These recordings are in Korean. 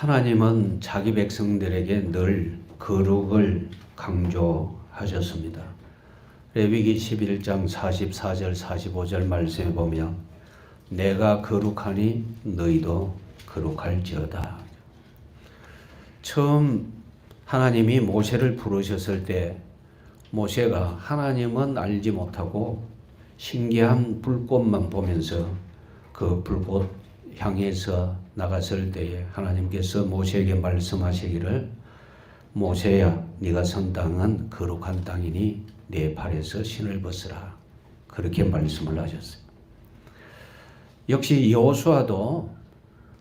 하나님은 자기 백성들에게 늘 거룩을 강조하셨습니다. 레위기 11장 44절 45절 말씀에 보면 내가 거룩하니 너희도 거룩할지어다. 처음 하나님이 모세를 부르셨을 때 모세가 하나님은 알지 못하고 신기한 불꽃만 보면서 그 불꽃 향해서 나갔을 때에 하나님께서 모세에게 말씀하시기를 모세야 네가 선 땅은 거룩한 땅이니 네 발에서 신을 벗으라. 그렇게 말씀을 하셨어요. 역시 여호수아도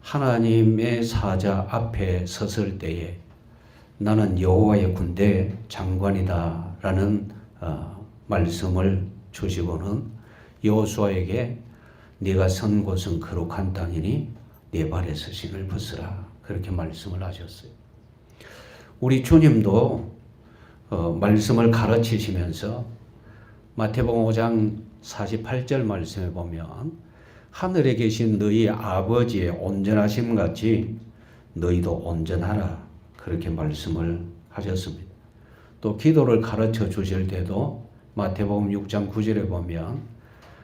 하나님의 사자 앞에 섰을 때에 나는 여호와의 군대 장관이다 라는 말씀을 주시고는 여호수아에게 네가 선 곳은 거룩한 땅이니 네 발에서 신을 벗으라 그렇게 말씀을 하셨어요. 우리 주님도 말씀을 가르치시면서 마태복음 5장 48절 말씀에 보면 하늘에 계신 너희 아버지의 온전하심 같이 너희도 온전하라 그렇게 말씀을 하셨습니다. 또 기도를 가르쳐 주실 때도 마태복음 6장 9절에 보면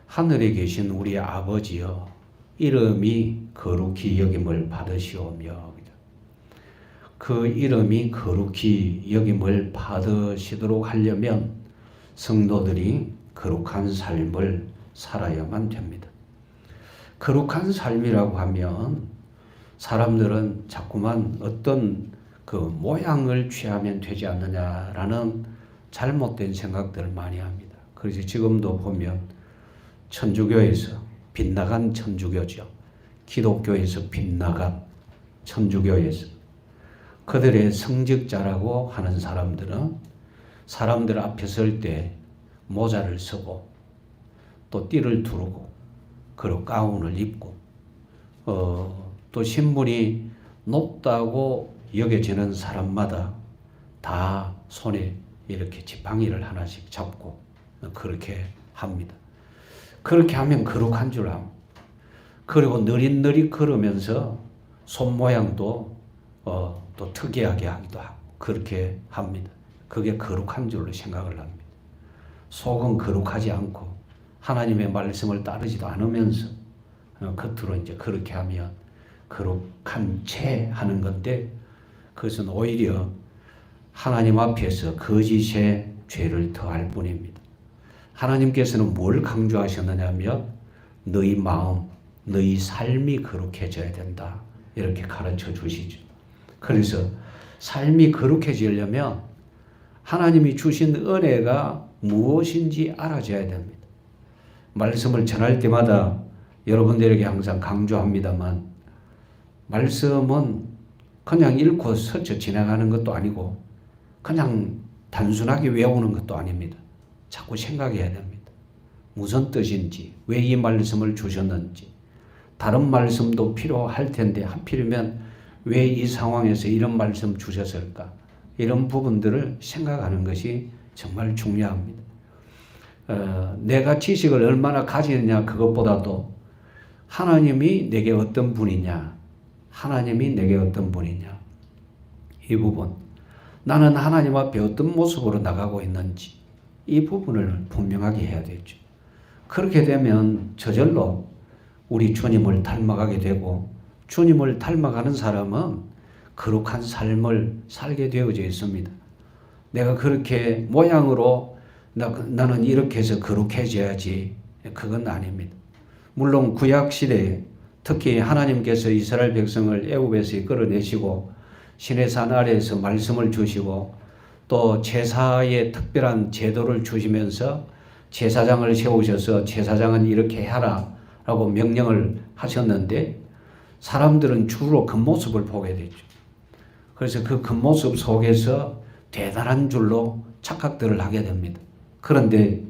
하늘에 계신 우리 아버지여 이름이 거룩히 여김을 받으시오며 그 이름이 거룩히 여김을 받으시도록 하려면 성도들이 거룩한 삶을 살아야만 됩니다. 거룩한 삶이라고 하면 사람들은 자꾸만 어떤 그 모양을 취하면 되지 않느냐라는 잘못된 생각들을 많이 합니다. 그래서 지금도 보면 천주교에서 빗나간 천주교죠. 기독교에서 빗나간 천주교에서 그들의 성직자라고 하는 사람들은 사람들 앞에 설 때 모자를 쓰고 또 띠를 두르고 그리고 가운을 입고 또 신분이 높다고 여겨지는 사람마다 다 손에 이렇게 지팡이를 하나씩 잡고 그렇게 합니다. 그렇게 하면 거룩한 줄 알고 그리고 느릿느릿 걸으면서 손 모양도 또 특이하게 하기도 하고 그렇게 합니다. 그게 거룩한 줄로 생각을 합니다. 속은 거룩하지 않고 하나님의 말씀을 따르지도 않으면서 겉으로 이제 그렇게 하면 거룩한 채 하는 건데 그것은 오히려 하나님 앞에서 거짓의 죄를 더할 뿐입니다. 하나님께서는 뭘 강조하셨느냐면 너희 마음, 너희 삶이 거룩해져야 된다. 이렇게 가르쳐 주시죠. 그래서 삶이 거룩해지려면 하나님이 주신 은혜가 무엇인지 알아줘야 됩니다. 말씀을 전할 때마다 여러분들에게 항상 강조합니다만 말씀은 그냥 읽고 스쳐 지나가는 것도 아니고 그냥 단순하게 외우는 것도 아닙니다. 자꾸 생각해야 됩니다. 무슨 뜻인지, 왜 이 말씀을 주셨는지, 다른 말씀도 필요할 텐데 하필이면 왜 이 상황에서 이런 말씀 주셨을까? 이런 부분들을 생각하는 것이 정말 중요합니다. 내가 지식을 얼마나 가지느냐 그것보다도 하나님이 내게 어떤 분이냐, 하나님이 내게 어떤 분이냐 이 부분, 나는 하나님 앞에 어떤 모습으로 나가고 있는지 이 부분을 분명하게 해야 되죠. 그렇게 되면 저절로 우리 주님을 닮아가게 되고 주님을 닮아가는 사람은 거룩한 삶을 살게 되어져 있습니다. 내가 그렇게 모양으로 나는 이렇게 해서 거룩해져야지 그건 아닙니다. 물론 구약시대에 특히 하나님께서 이스라엘 백성을 애굽에서 이끌어내시고 시내산 아래에서 말씀을 주시고 또 제사의 특별한 제도를 주시면서 제사장을 세우셔서 제사장은 이렇게 해라 라고 명령을 하셨는데 사람들은 주로 겉모습을 보게 되죠. 그래서 그 겉모습 속에서 대단한 줄로 착각들을 하게 됩니다. 그런데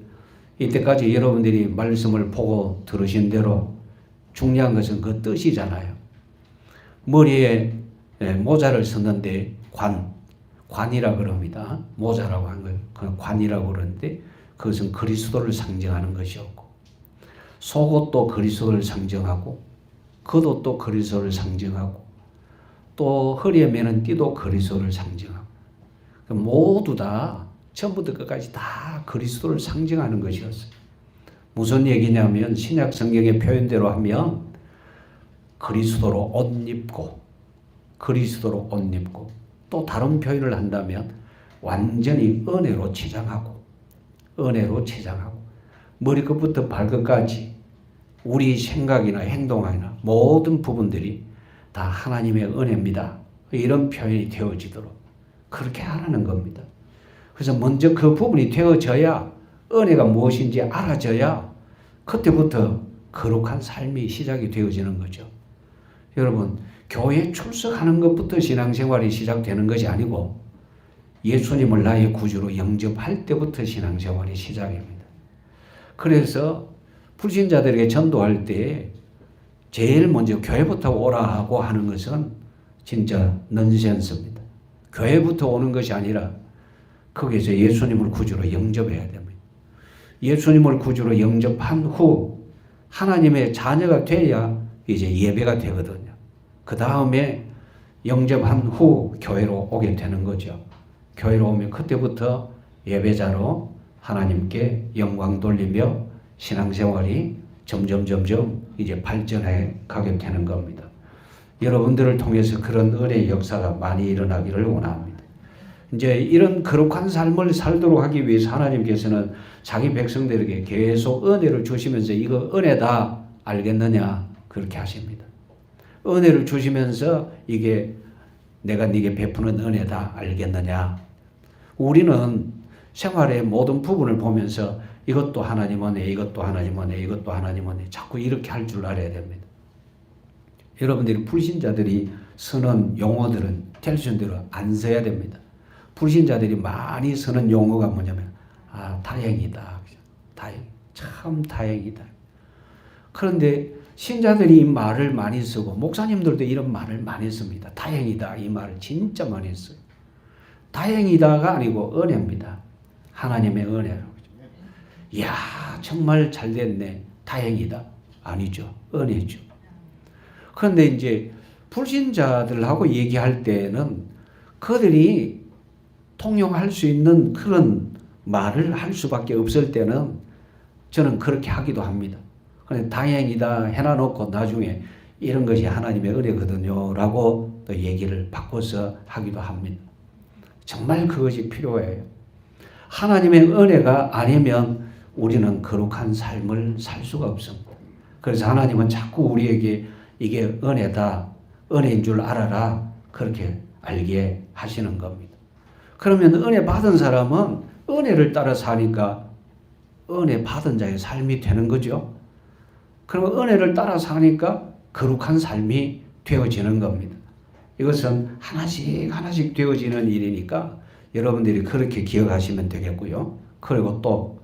이때까지 여러분들이 말씀을 보고 들으신 대로 중요한 것은 그 뜻이잖아요. 머리에 모자를 썼는데 관이라고 그럽니다. 모자라고 한 거예요. 그건 관이라고 그러는데 그것은 그리스도를 상징하는 것이었고 속옷도 그리스도를 상징하고 겉옷도 그리스도를 상징하고 또 허리에 매는 띠도 그리스도를 상징하고 모두 다 처음부터 끝까지 다 그리스도를 상징하는 것이었어요. 무슨 얘기냐면 신약 성경의 표현대로 하면 그리스도로 옷 입고 그리스도로 옷 입고 또 다른 표현을 한다면 완전히 은혜로 치장하고 은혜로 치장하고 머리끝부터 발끝까지 우리 생각이나 행동이나 모든 부분들이 다 하나님의 은혜입니다. 이런 표현이 되어지도록 그렇게 하라는 겁니다. 그래서 먼저 그 부분이 되어져야 은혜가 무엇인지 알아져야 그때부터 거룩한 삶이 시작이 되어지는 거죠. 여러분, 교회 출석하는 것부터 신앙생활이 시작되는 것이 아니고 예수님을 나의 구주로 영접할 때부터 신앙생활이 시작입니다. 그래서 불신자들에게 전도할 때 제일 먼저 교회부터 오라고 하는 것은 진짜 넌센스입니다. 교회부터 오는 것이 아니라 거기서 예수님을 구주로 영접해야 됩니다. 예수님을 구주로 영접한 후 하나님의 자녀가 돼야 이제 예배가 되거든요. 그 다음에 영접한 후 교회로 오게 되는 거죠. 교회로 오면 그때부터 예배자로 하나님께 영광 돌리며 신앙생활이 점점 이제 발전해 가게 되는 겁니다. 여러분들을 통해서 그런 은혜의 역사가 많이 일어나기를 원합니다. 이제 이런 거룩한 삶을 살도록 하기 위해서 하나님께서는 자기 백성들에게 계속 은혜를 주시면서 이거 은혜다 알겠느냐 그렇게 하십니다. 은혜를 주시면서 이게 내가 네게 베푸는 은혜다 알겠느냐. 우리는 생활의 모든 부분을 보면서 이것도 하나님 은혜, 이것도 하나님 은혜, 이것도 하나님 은혜 자꾸 이렇게 할 줄 알아야 됩니다. 여러분들이 불신자들이 쓰는 용어들은 텔레비전대로 안 써야 됩니다. 불신자들이 많이 쓰는 용어가 뭐냐면 다행이다. 참 다행이다. 그런데 신자들이 이 말을 많이 쓰고 목사님들도 이런 말을 많이 씁니다. 다행이다. 이 말을 진짜 많이 써요. 다행이다가 아니고 은혜입니다. 하나님의 은혜로. 이야 정말 잘 됐네. 다행이다. 아니죠. 은혜죠. 그런데 이제 불신자들하고 얘기할 때는 그들이 통용할 수 있는 그런 말을 할 수밖에 없을 때는 저는 그렇게 하기도 합니다. 그런데 다행이다 해놔놓고 나중에 이런 것이 하나님의 은혜거든요 라고 또 얘기를 바꿔서 하기도 합니다. 정말 그것이 필요해요. 하나님의 은혜가 아니면 우리는 거룩한 삶을 살 수가 없습니다. 그래서 하나님은 자꾸 우리에게 이게 은혜다, 은혜인 줄 알아라 그렇게 알게 하시는 겁니다. 그러면 은혜 받은 사람은 은혜를 따라 사니까 은혜 받은 자의 삶이 되는 거죠. 그러면 은혜를 따라 사니까 거룩한 삶이 되어지는 겁니다. 이것은 하나씩 되어지는 일이니까 여러분들이 그렇게 기억하시면 되겠고요. 그리고 또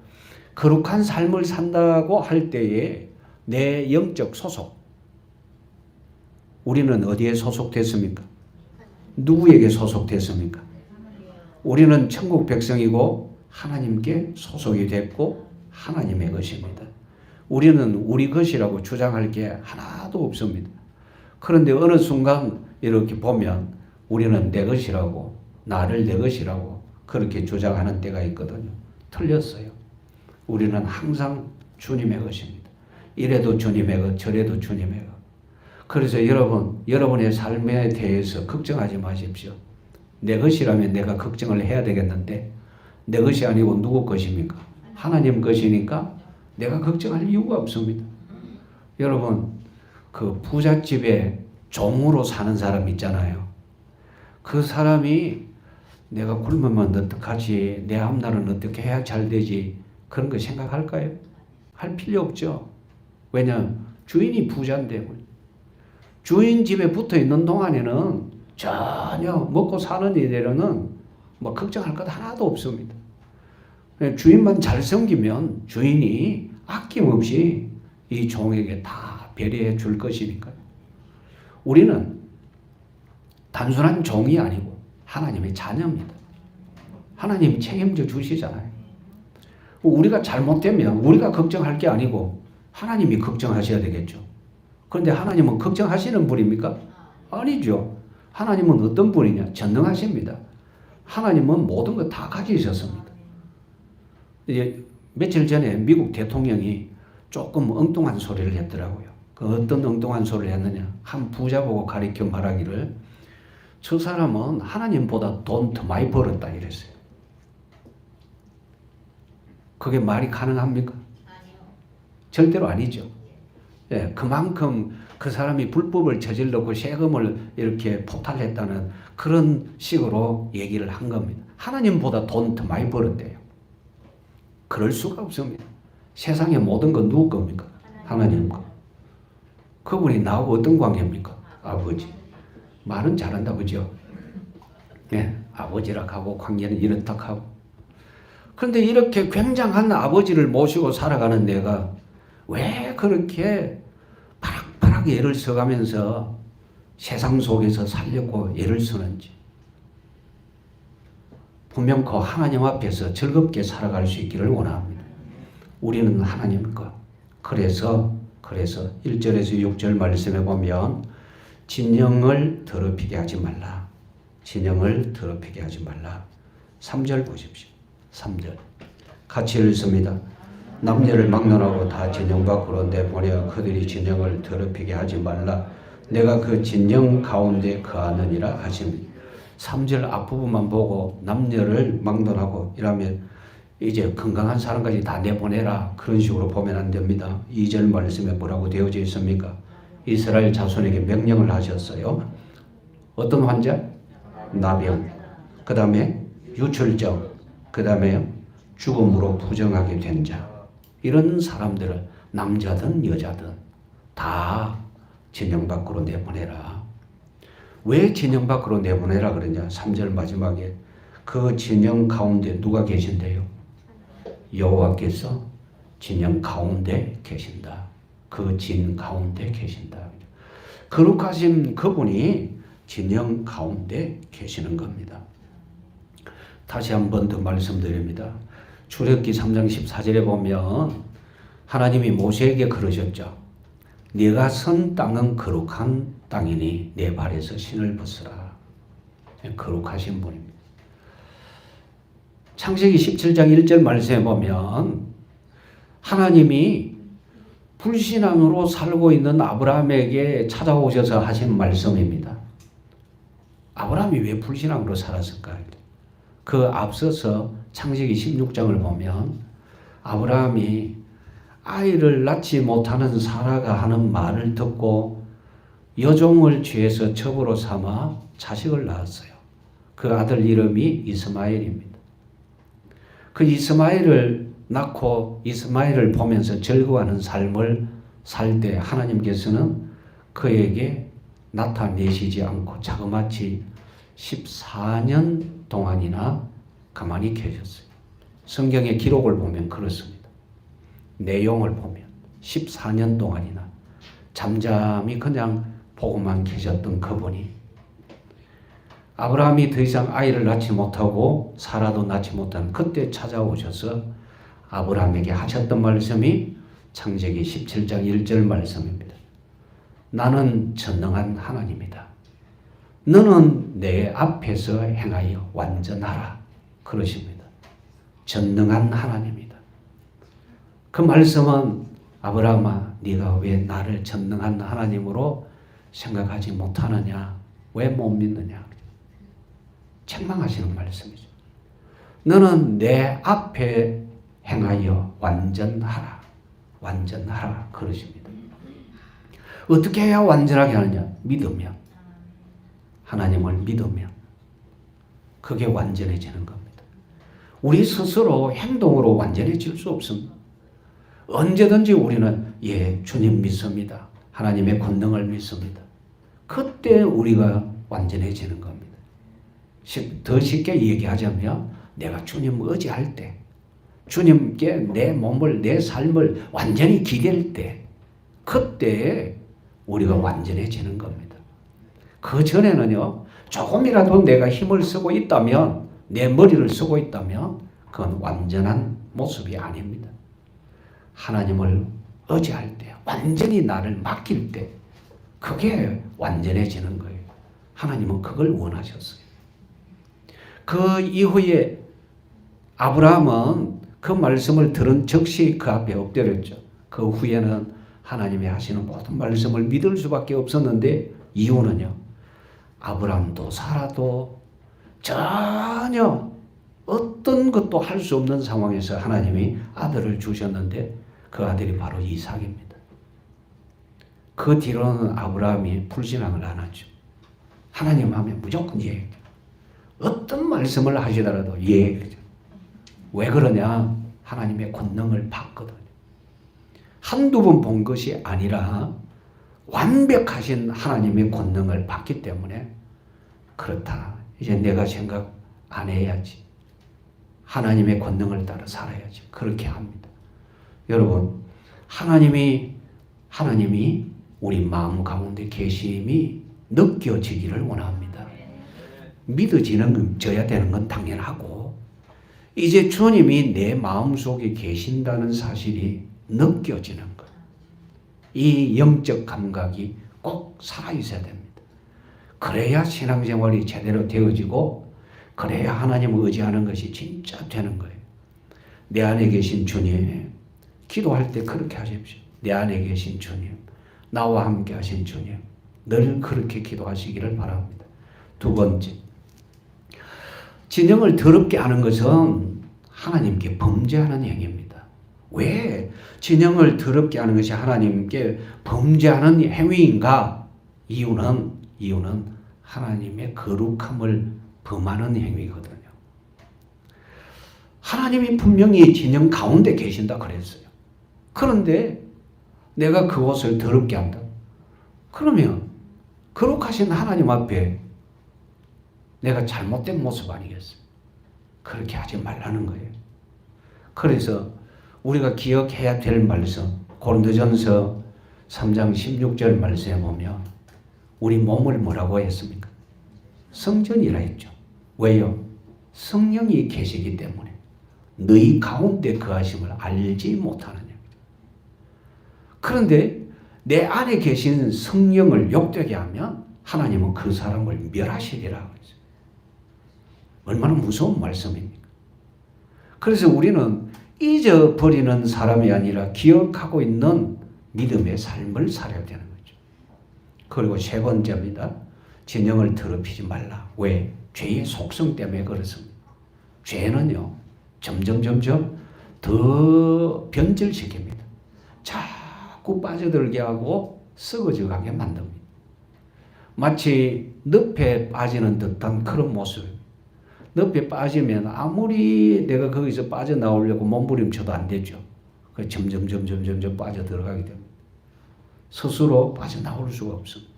거룩한 삶을 산다고 할 때에 내 영적 소속, 우리는 어디에 소속됐습니까? 누구에게 소속됐습니까? 우리는 천국 백성이고 하나님께 소속이 됐고 하나님의 것입니다. 우리는 우리 것이라고 주장할 게 하나도 없습니다. 그런데 어느 순간 이렇게 보면 우리는 내 것이라고, 나를 내 것이라고 그렇게 주장하는 때가 있거든요. 틀렸어요. 우리는 항상 주님의 것입니다. 이래도 주님의 것, 저래도 주님의 것. 그래서 여러분의 삶에 대해서 걱정하지 마십시오. 내 것이라면 내가 걱정을 해야 되겠는데 내 것이 아니고 누구 것입니까? 하나님 것이니까 내가 걱정할 이유가 없습니다. 여러분, 그 부잣집에 종으로 사는 사람 있잖아요. 그 사람이 내가 굶으면 어떡하지? 내 앞날은 어떻게 해야 잘 되지? 그런 거 생각할까요? 할 필요 없죠. 왜냐하면 주인이 부자인데 주인 집에 붙어 있는 동안에는 전혀 먹고 사는 일에는 뭐 걱정할 것 하나도 없습니다. 주인만 잘 섬기면 주인이 아낌없이 이 종에게 다 배려해 줄 것이니까요. 우리는 단순한 종이 아니고 하나님의 자녀입니다. 하나님이 책임져 주시잖아요. 우리가 잘못되면 우리가 걱정할 게 아니고 하나님이 걱정하셔야 되겠죠. 그런데 하나님은 걱정하시는 분입니까? 아니죠. 하나님은 어떤 분이냐? 전능하십니다. 하나님은 모든 거 다 가지셨습니다. 이제 며칠 전에 미국 대통령이 조금 엉뚱한 소리를 했더라고요. 그 어떤 엉뚱한 소리를 했느냐? 한 부자 보고 가리켜 말하기를 저 사람은 하나님보다 돈 더 많이 벌었다 이랬어요. 그게 말이 가능합니까? 아니요. 절대로 아니죠. 예, 그만큼 그 사람이 불법을 저질렀고 세금을 이렇게 포탈했다는 그런 식으로 얘기를 한 겁니다. 하나님보다 돈 더 많이 벌었대요. 그럴 수가 없습니다. 세상의 모든 건 누구 겁니까? 하나님 거. 그분이 나하고 어떤 관계입니까? 아버지. 말은 잘한다, 그죠? 네, 아버지라 하고 관계는 이렇다 하고. 그런데 이렇게 굉장한 아버지를 모시고 살아가는 내가 왜 그렇게 바락바락 애를 써가면서 세상 속에서 살려고 애를 쓰는지. 분명 그 하나님 앞에서 즐겁게 살아갈 수 있기를 원합니다. 우리는 하나님 것. 그래서 1절에서 6절 말씀에 보면 진영을 더럽히게 하지 말라. 진영을 더럽히게 하지 말라. 3절 보십시오. 3절. 같이 읽습니다. 남녀를 막론하고 다 진영 밖으로 내보내어 그들이 진영을 더럽히게 하지 말라. 내가 그 진영 가운데 거하느니라 하십니다. 3절 앞부분만 보고 남녀를 막론하고 이라면 이제 건강한 사람까지 다 내보내라 그런 식으로 보면 안 됩니다. 2절 말씀에 뭐라고 되어져 있습니까? 이스라엘 자손에게 명령을 하셨어요. 어떤 환자? 나병. 그 다음에 유출증. 그 다음에 죽음으로 부정하게 된 자. 이런 사람들을 남자든 여자든 다 진영 밖으로 내보내라. 왜 진영 밖으로 내보내라 그러냐? 3절 마지막에 그 진영 가운데 누가 계신대요? 여호와께서 진영 가운데 계신다. 그 진 가운데 계신다. 거룩하신 그분이 진영 가운데 계시는 겁니다. 다시 한 번 더 말씀드립니다. 출애굽기 3장 14절에 보면 하나님이 모세에게 그러셨죠. 네가 선 땅은 거룩한 땅이니 내 발에서 신을 벗으라. 거룩하신 분입니다. 창세기 17장 1절 말씀에 보면 하나님이 불신앙으로 살고 있는 아브라함에게 찾아오셔서 하신 말씀입니다. 아브라함이 왜 불신앙으로 살았을까요? 그 앞서서 창세기 16장을 보면 아브라함이 아이를 낳지 못하는 사라가 하는 말을 듣고 여종을 취해서 첩으로 삼아 자식을 낳았어요. 그 아들 이름이 이스마엘입니다. 그 이스마엘을 낳고 이스마엘을 보면서 즐거워하는 삶을 살 때 하나님께서는 그에게 나타내시지 않고 자그마치 14년 동안이나 가만히 계셨어요. 성경의 기록을 보면 그렇습니다. 내용을 보면 14년 동안이나 잠잠히 그냥 보고만 계셨던 그분이 아브라함이 더 이상 아이를 낳지 못하고 사라도 낳지 못한 그때 찾아오셔서 아브라함에게 하셨던 말씀이 창세기 17장 1절 말씀입니다. 나는 전능한 하나님이다. 너는 내 앞에서 행하여 완전하라. 그러십니다. 전능한 하나님이다. 그 말씀은 아브라함아 네가 왜 나를 전능한 하나님으로 생각하지 못하느냐? 왜 못 믿느냐? 책망하시는 말씀이죠. 너는 내 앞에 행하여 완전하라. 완전하라. 그러십니다. 어떻게 해야 완전하게 하느냐? 믿으면. 하나님을 믿으면. 그게 완전해지는 겁니다. 우리 스스로 행동으로 완전해질 수 없습니다. 언제든지 우리는 주님 믿습니다. 하나님의 권능을 믿습니다. 그때 우리가 완전해지는 겁니다. 더 쉽게 얘기하자면 내가 주님 의지할 때 주님께 내 몸을 내 삶을 완전히 기댈 때 그때 우리가 완전해지는 겁니다. 그 전에는요 조금이라도 내가 힘을 쓰고 있다면 내 머리를 쓰고 있다면 그건 완전한 모습이 아닙니다. 하나님을 의지할 때 완전히 나를 맡길 때 그게 완전해지는 거예요. 하나님은 그걸 원하셨어요. 그 이후에 아브라함은 그 말씀을 들은 즉시 그 앞에 엎드렸죠. 그 후에는 하나님이 하시는 모든 말씀을 믿을 수밖에 없었는데 이유는요. 아브라함도 사라도 전혀 어떤 것도 할 수 없는 상황에서 하나님이 아들을 주셨는데 그 아들이 바로 이삭입니다. 그 뒤로는 아브라함이 불신앙을 안 하죠. 하나님 하면 무조건 예. 어떤 말씀을 하시더라도 예. 왜 그러냐? 하나님의 권능을 봤거든요. 한두 번 본 것이 아니라 완벽하신 하나님의 권능을 봤기 때문에 그렇다. 이제 내가 생각 안 해야지. 하나님의 권능을 따라 살아야지. 그렇게 합니다. 여러분, 하나님이 우리 마음 가운데 계심이 느껴지기를 원합니다. 믿어져야 되는 건 당연하고 이제 주님이 내 마음속에 계신다는 사실이 느껴지는 것. 이 영적 감각이 꼭 살아있어야 됩니다. 그래야 신앙생활이 제대로 되어지고 그래야 하나님을 의지하는 것이 진짜 되는 거예요. 내 안에 계신 주님, 기도할 때 그렇게 하십시오. 내 안에 계신 주님, 나와 함께 하신 주님, 늘 그렇게 기도하시기를 바랍니다. 두 번째, 진영을 더럽게 하는 것은 하나님께 범죄하는 행위입니다. 왜 진영을 더럽게 하는 것이 하나님께 범죄하는 행위인가? 이유는 하나님의 거룩함을 범하는 행위거든요. 하나님이 분명히 진영 가운데 계신다 그랬어요. 그런데 내가 그곳을 더럽게 한다. 그러면 거룩하신 하나님 앞에 내가 잘못된 모습 아니겠어요? 그렇게 하지 말라는 거예요. 그래서 우리가 기억해야 될 말씀, 고린도전서 3장 16절 말씀에 보면 우리 몸을 뭐라고 했습니까? 성전이라 했죠. 왜요? 성령이 계시기 때문에 너희 가운데 거하심을 알지 못하느냐. 그런데 내 안에 계신 성령을 욕되게 하면 하나님은 그 사람을 멸하시리라 그랬어요. 얼마나 무서운 말씀입니까? 그래서 우리는 잊어버리는 사람이 아니라 기억하고 있는 믿음의 삶을 살아야 되는 거죠. 그리고 세 번째입니다. 진영을 더럽히지 말라. 왜? 죄의 속성 때문에 그렇습니다. 죄는요, 점점 더 변질시킵니다. 자꾸 빠져들게 하고 썩어져 가게 만듭니다. 마치 늪에 빠지는 듯한 그런 모습입니다. 늪에 빠지면 아무리 내가 거기서 빠져나오려고 몸부림쳐도 안 되죠. 점점 빠져들어가게 됩니다. 스스로 빠져나올 수가 없습니다.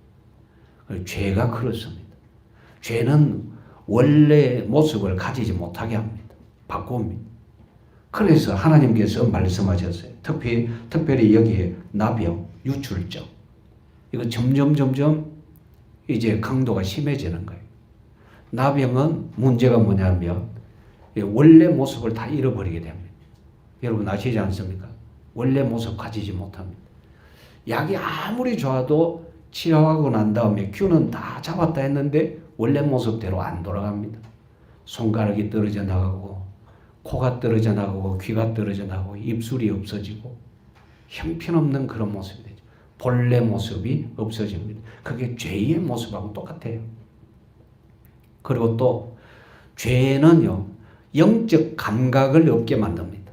죄가 그렇습니다. 죄는 원래 모습을 가지지 못하게 합니다. 바꿉니다. 그래서 하나님께서 말씀하셨어요. 특별히 여기에 나병, 유출증. 이거 점점 이제 강도가 심해지는 거예요. 나병은 문제가 뭐냐면 원래 모습을 다 잃어버리게 됩니다. 여러분 아시지 않습니까? 원래 모습 가지지 못합니다. 약이 아무리 좋아도 치료하고 난 다음에 균은 다 잡았다 했는데 원래 모습대로 안 돌아갑니다. 손가락이 떨어져 나가고 코가 떨어져 나가고 귀가 떨어져 나가고 입술이 없어지고 형편없는 그런 모습이 되죠. 본래 모습이 없어집니다. 그게 죄의 모습하고 똑같아요. 그리고 또 죄는요, 영적 감각을 없게 만듭니다.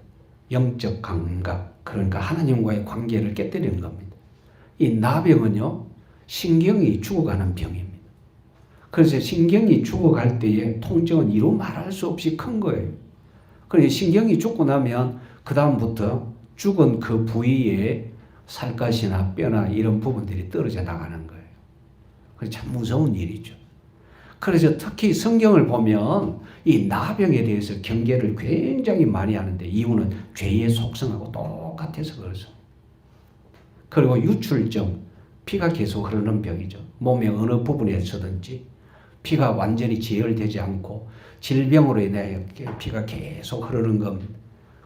영적 감각, 그러니까 하나님과의 관계를 깨뜨리는 겁니다. 이 나병은요, 신경이 죽어가는 병입니다. 그래서 신경이 죽어갈 때의 통증은 이루 말할 수 없이 큰 거예요. 그래서 신경이 죽고 나면 그 다음부터 죽은 그 부위에 살갗이나 뼈나 이런 부분들이 떨어져 나가는 거예요. 그래서 참 무서운 일이죠. 그래서 특히 성경을 보면 이 나병에 대해서 경계를 굉장히 많이 하는데 이유는 죄의 속성하고 똑같아서 그렇습니다. 그리고 유출증, 피가 계속 흐르는 병이죠. 몸의 어느 부분에서든지 피가 완전히 지혈되지 않고 질병으로 인해 피가 계속 흐르는 겁니다.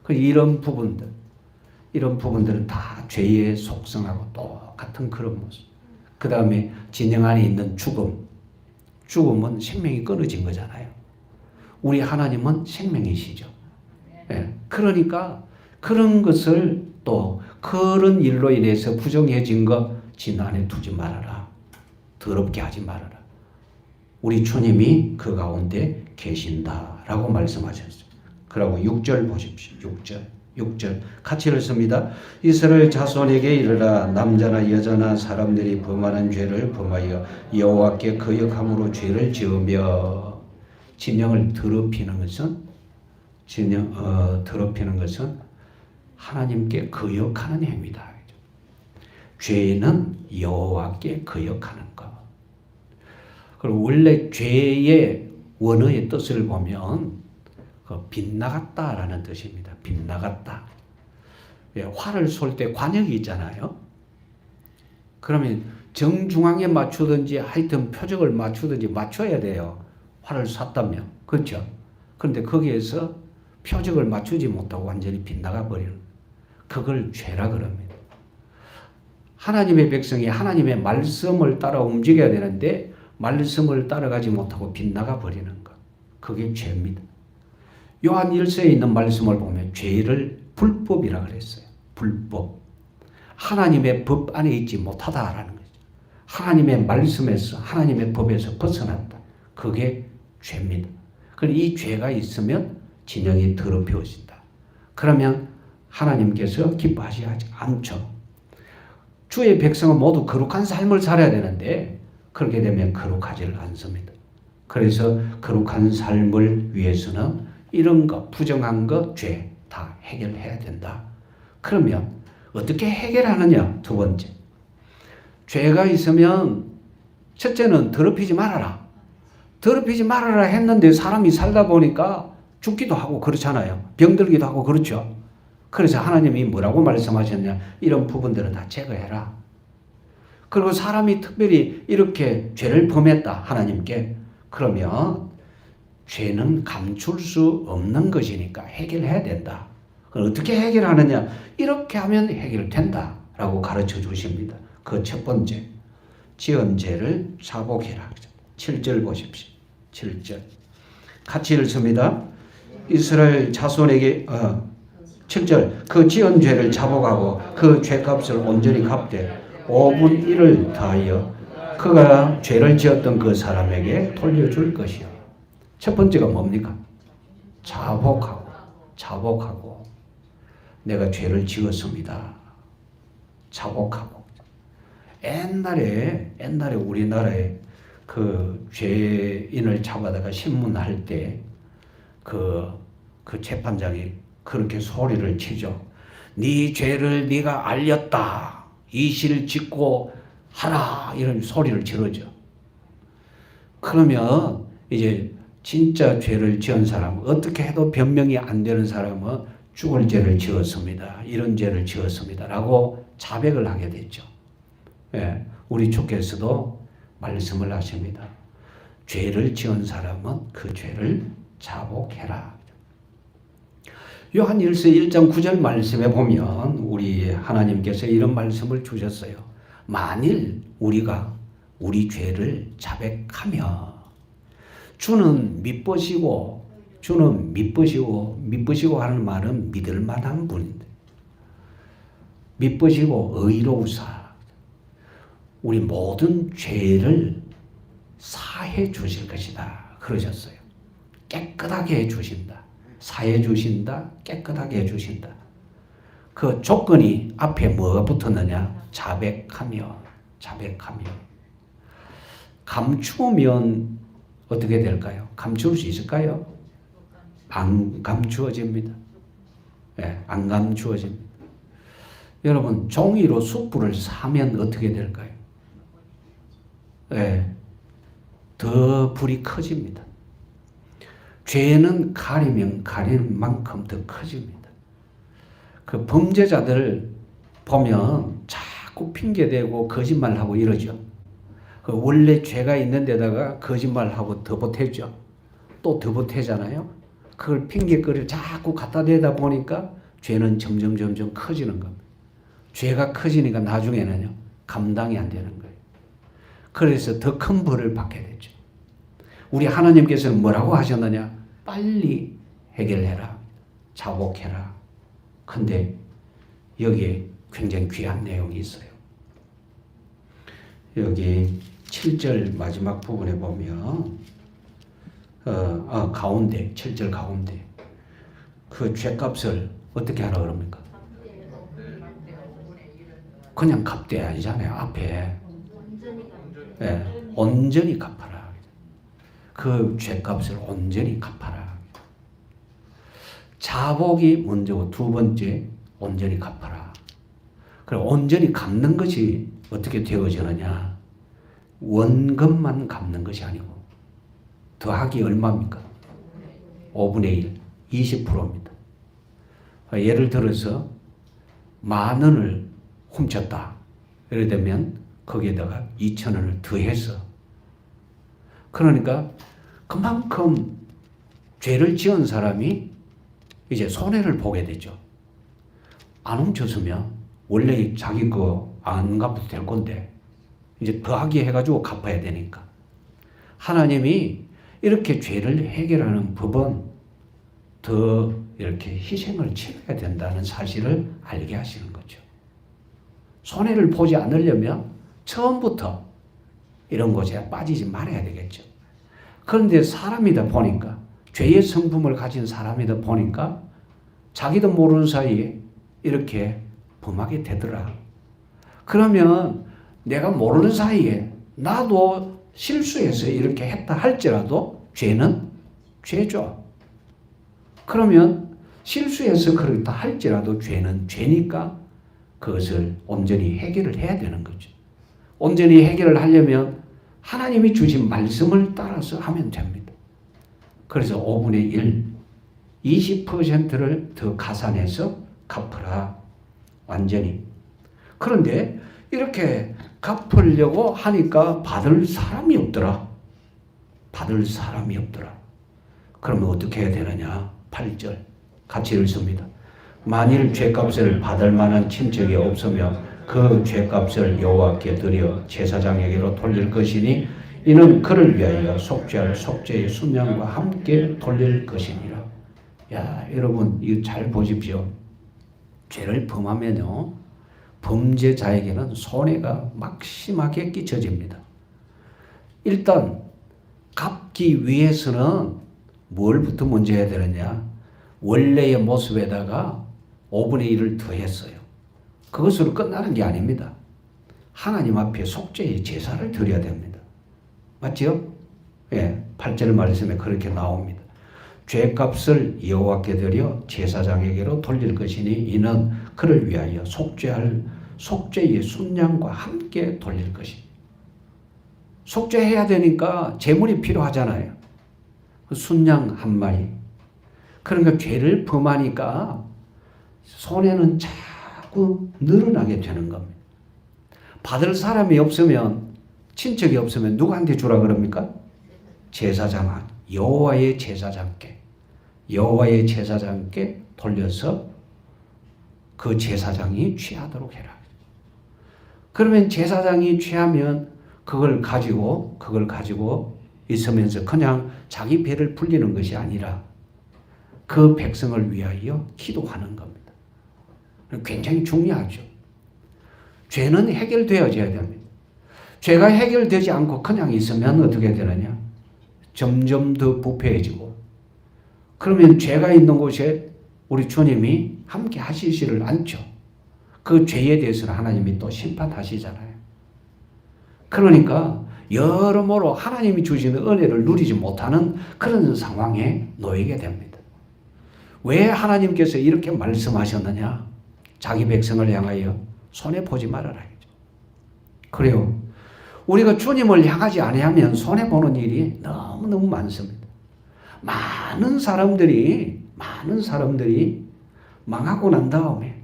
이런 부분들은 다 죄의 속성하고 똑같은 그런 모습. 그 다음에 진영 안에 있는 죽음. 죽으면 생명이 끊어진 거잖아요. 우리 하나님은 생명이시죠. 예. 그러니까 그런 것을 또 그런 일로 인해서 부정해진 것 진 안에 두지 말아라. 더럽게 하지 말아라. 우리 주님이 그 가운데 계신다라고 말씀하셨어요. 그리고 6절 보십시오. 6절 같이 읽습니다. 이스라엘 자손에게 이르라. 남자나 여자나 사람들이 범하는 죄를 범하여 여호와께 거역함으로 죄를 지으며 진영을 더럽히는 것은 하나님께 거역하는 행위다. 죄는 여호와께 거역하는 것. 그리고 원래 죄의 원어의 뜻을 보면 빗나갔다라는 뜻입니다. 빗나갔다. 활을 쏠 때 관역이 있잖아요. 그러면 정중앙에 맞추든지 하여튼 표적을 맞추든지 맞춰야 돼요. 활을 쐈다면. 그렇죠? 그런데 거기에서 표적을 맞추지 못하고 완전히 빗나가 버리는 그걸 죄라 그럽니다. 하나님의 백성이 하나님의 말씀을 따라 움직여야 되는데 말씀을 따라가지 못하고 빗나가 버리는 것. 그게 죄입니다. 요한 1서에 있는 말씀을 보면 죄를 불법이라 그랬어요. 불법. 하나님의 법 안에 있지 못하다라는 거죠. 하나님의 말씀에서 하나님의 법에서 벗어났다. 그게 죄입니다. 그런데 이 죄가 있으면 진영이 더럽혀진다. 그러면 하나님께서 기뻐하지 않죠. 주의 백성은 모두 거룩한 삶을 살아야 되는데 그렇게 되면 거룩하지를 않습니다. 그래서 거룩한 삶을 위해서는 이런 것, 부정한 것, 죄 다 해결해야 된다. 그러면 어떻게 해결하느냐? 두 번째. 죄가 있으면 첫째는 더럽히지 말아라. 더럽히지 말아라 했는데 사람이 살다 보니까 죽기도 하고 그렇잖아요. 병들기도 하고 그렇죠. 그래서 하나님이 뭐라고 말씀하셨냐? 이런 부분들은 다 제거해라. 그리고 사람이 특별히 이렇게 죄를 범했다 하나님께. 그러면 죄는 감출 수 없는 것이니까 해결해야 된다. 그럼 어떻게 해결하느냐? 이렇게 하면 해결된다 라고 가르쳐 주십니다. 그 첫 번째, 지은 죄를 자복해라. 7절 보십시오. 7절 같이 읽습니다. 이스라엘 자손에게 7절 그 지은 죄를 자복하고 그 죄값을 온전히 갚되 5분 1을 다하여 그가 죄를 지었던 그 사람에게 돌려줄 것이요. 첫 번째가 뭡니까? 자복하고 내가 죄를 지었습니다. 자복하고. 옛날에 우리나라에 그 죄인을 잡아다가 신문할 때 그 재판장이 그렇게 소리를 치죠. 네 죄를 네가 알렸다. 이실 짓고 하라. 이런 소리를 지르죠. 그러면 이제 진짜 죄를 지은 사람, 어떻게 해도 변명이 안 되는 사람은 죽을 죄를 지었습니다. 이런 죄를 지었습니다. 라고 자백을 하게 됐죠. 예, 우리 주께서도 말씀을 하십니다. 죄를 지은 사람은 그 죄를 자복해라. 요한 1서 1장 9절 말씀에 보면 우리 하나님께서 이런 말씀을 주셨어요. 만일 우리가 우리 죄를 자백하며 주는 믿으시고 하는 말은 믿을 만한 분인데 믿으시고 의로우사 우리 모든 죄를 사해 주실 것이다 그러셨어요. 깨끗하게 해 주신다. 사해 주신다. 깨끗하게 해 주신다. 그 조건이 앞에 뭐가 붙었느냐? 자백하며. 감추면 어떻게 될까요? 감출 수 있을까요? 안 감추어집니다. 네, 안 감추어집니다. 여러분 종이로 숯불을 사면 어떻게 될까요? 네, 더 불이 커집니다. 죄는 가리면 가리는 만큼 더 커집니다. 그 범죄자들 보면 자꾸 핑계대고 거짓말하고 이러죠. 그 원래 죄가 있는 데다가 거짓말하고 더 보태죠. 또 더 보태잖아요. 그걸 핑계거리를 자꾸 갖다 대다 보니까 죄는 점점 커지는 겁니다. 죄가 커지니까 나중에는요 감당이 안 되는 거예요. 그래서 더 큰 벌을 받게 되죠. 우리 하나님께서는 뭐라고 하셨느냐? 빨리 해결해라. 자복해라. 근데 여기에 굉장히 귀한 내용이 있어요. 여기 7절 마지막 부분에 보면 가운데 7절 가운데 그 죄값을 어떻게 하라 그럽니까? 그냥 갚대 아니잖아요. 앞에 온전히 갚아라. 그 죄값을 온전히 갚아라. 자복이 먼저고 두 번째 온전히 갚아라. 그리고 온전히 갚는 것이 어떻게 되어지느냐? 원금만 갚는 것이 아니고 더하기 얼마입니까? 5분의 1, 20%입니다. 예를 들어서 10,000원을 훔쳤다. 예를 들면 거기에다가 2,000원을 더해서 그러니까 그만큼 죄를 지은 사람이 이제 손해를 보게 되죠. 안 훔쳤으면 원래 자기 거 안 갚아도 될 건데 이제 더하기 해가지고 갚아야 되니까 하나님이 이렇게 죄를 해결하는 법은 더 이렇게 희생을 치러야 된다는 사실을 알게 하시는 거죠. 손해를 보지 않으려면 처음부터 이런 것에 빠지지 말아야 되겠죠. 그런데 사람이다 보니까 죄의 성품을 가진 사람이다 보니까 자기도 모르는 사이에 이렇게 범하게 되더라. 그러면 내가 모르는 사이에 나도 실수해서 이렇게 했다 할지라도 죄는 죄죠. 그러면 실수해서 그렇다 할지라도 죄는 죄니까 그것을 온전히 해결을 해야 되는 거죠. 온전히 해결을 하려면 하나님이 주신 말씀을 따라서 하면 됩니다. 그래서 5분의 1, 20%를 더 가산해서 갚으라. 완전히. 그런데 이렇게 갚으려고 하니까 받을 사람이 없더라. 받을 사람이 없더라. 그러면 어떻게 해야 되느냐? 8절 같이 읽습니다. 만일 죄값을 받을 만한 친척이 없으며 그 죄값을 여호와께 드려 제사장에게로 돌릴 것이니 이는 그를 위하여 속죄할 속죄의 순양과 함께 돌릴 것이니라. 야, 여러분 이거 잘 보십시오. 죄를 범하면요 범죄자에게는 손해가 막심하게 끼쳐집니다. 일단 갚기 위해서는 뭘부터 먼저 해야 되느냐? 원래의 모습에다가 5분의 1을 더했어요. 그것으로 끝나는 게 아닙니다. 하나님 앞에 속죄의 제사를 드려야 됩니다. 맞죠? 예, 8절 말씀에 그렇게 나옵니다. 죄값을 여호와께 드려 제사장에게로 돌릴 것이니 이는 그를 위하여 속죄할 속죄의 순양과 함께 돌릴 것이니 속죄해야 되니까 제물이 필요하잖아요. 순양 한 마리. 그러니까 죄를 범하니까 손해는 자꾸 늘어나게 되는 겁니다. 받을 사람이 없으면 친척이 없으면 누구한테 주라 그럽니까? 제사장, 여호와의 제사장께 돌려서 그 제사장이 취하도록 해라. 그러면 제사장이 취하면 그걸 가지고 있으면서 그냥 자기 배를 불리는 것이 아니라 그 백성을 위하여 기도하는 겁니다. 굉장히 중요하죠. 죄는 해결되어져야 됩니다. 죄가 해결되지 않고 그냥 있으면 어떻게 되느냐? 점점 더 부패해지고 그러면 죄가 있는 곳에 우리 주님이 함께 하시지를 않죠. 그 죄에 대해서는 하나님이 또 심판하시잖아요. 그러니까 여러모로 하나님이 주시는 은혜를 누리지 못하는 그런 상황에 놓이게 됩니다. 왜 하나님께서 이렇게 말씀하셨느냐? 자기 백성을 향하여 손해보지 말아라. 그래요. 우리가 주님을 향하지 아니하면 손해보는 일이 너무너무 많습니다. 많은 사람들이 망하고 난 다음에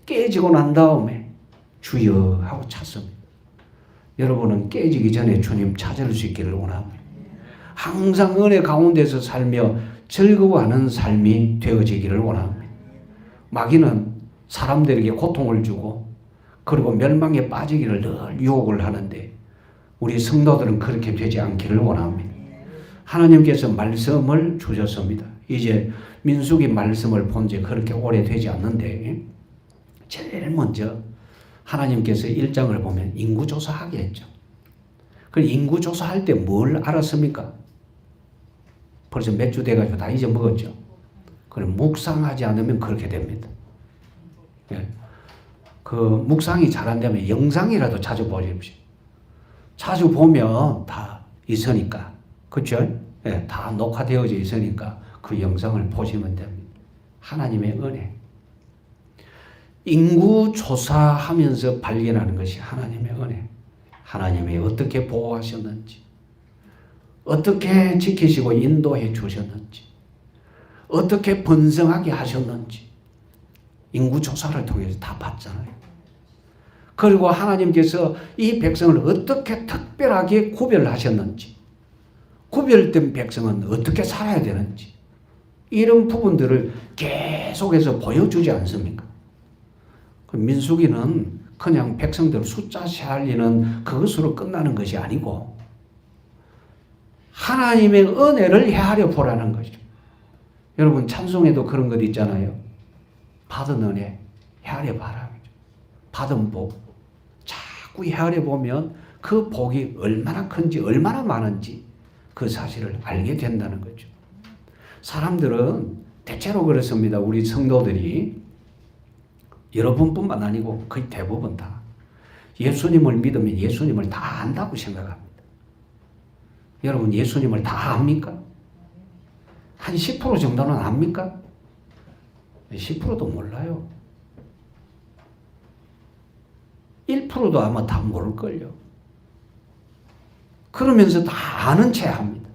깨지고 난 다음에 주여 하고 찾습니다. 여러분은 깨지기 전에 주님 찾을 수 있기를 원합니다. 항상 은혜 가운데서 살며 즐거워하는 삶이 되어지기를 원합니다. 마귀는 사람들에게 고통을 주고 그리고 멸망에 빠지기를 늘 유혹을 하는데 우리 성도들은 그렇게 되지 않기를 원합니다. 하나님께서 말씀을 주셨습니다. 이제 민수기 말씀을 본 지 그렇게 오래되지 않는데 제일 먼저 하나님께서 1장을 보면 인구조사하게 했죠. 그 인구조사할 때 뭘 알았습니까? 벌써 몇 주 돼가지고 다 잊어먹었죠. 그럼 묵상하지 않으면 그렇게 됩니다. 예. 그 묵상이 잘 안 되면 영상이라도 자주 보십시오. 자주 보면 다 있으니까. 그렇죠? 예, 다 녹화되어져 있으니까 그 영상을 보시면 됩니다. 하나님의 은혜. 인구 조사하면서 발견하는 것이 하나님의 은혜. 하나님이 어떻게 보호하셨는지, 어떻게 지키시고 인도해 주셨는지, 어떻게 번성하게 하셨는지 인구 조사를 통해서 다 봤잖아요. 그리고 하나님께서 이 백성을 어떻게 특별하게 구별하셨는지, 구별된 백성은 어떻게 살아야 되는지, 이런 부분들을 계속해서 보여주지 않습니까? 민수기는 그냥 백성들 숫자 세알리는 그것으로 끝나는 것이 아니고 하나님의 은혜를 헤아려 보라는 거죠. 여러분 찬송에도 그런 것 있잖아요. 받은 은혜 헤아려 봐라. 받은 복 자꾸 헤아려 보면 그 복이 얼마나 큰지 얼마나 많은지 그 사실을 알게 된다는 거죠. 사람들은 대체로 그렇습니다. 우리 성도들이 여러분뿐만 아니고 거의 대부분 다 예수님을 믿으면 예수님을 다 안다고 생각합니다. 여러분 예수님을 다 압니까? 한 10% 정도는 압니까? 10%도 몰라요. 1%도 아마 다 모를걸요. 그러면서 다 아는 채 합니다.